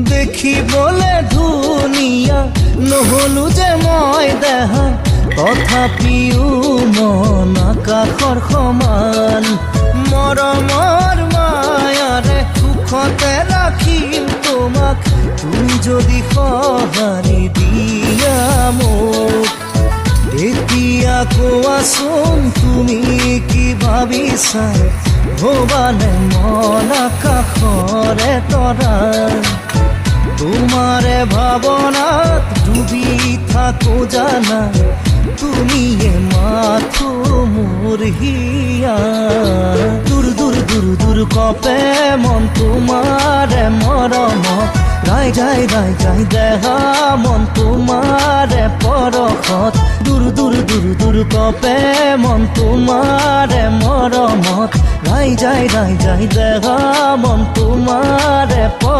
দেখিবলে ধুনীয়া নহলো যে মই দেহা, তথাপিও মন আকাশৰ সমান। মৰমৰ মায়াৰে সুখতে ৰাখিম তোমাক, তুমি যদি সঁহাৰি দিয়া মোক। এতিয়া কোৱাচোন তুমি কি ভাবিছা, ভবানে মন আকাশৰে তৰা। তোমাৰে ভাৱনাত ডুবি থাকো জানা, তুমিয়ে মাথো মোৰ হিয়া। দূৰ দূৰ দূৰ দূৰ কপে মন তোমাৰে মৰমত, ৰাই যাই দেহা মন তোমাৰে পৰশত। দূৰ দূৰ দূৰ দূৰ কপে মন তোমাৰে মৰমত, ৰাই যাই দেহা মন তোমাৰে পৰ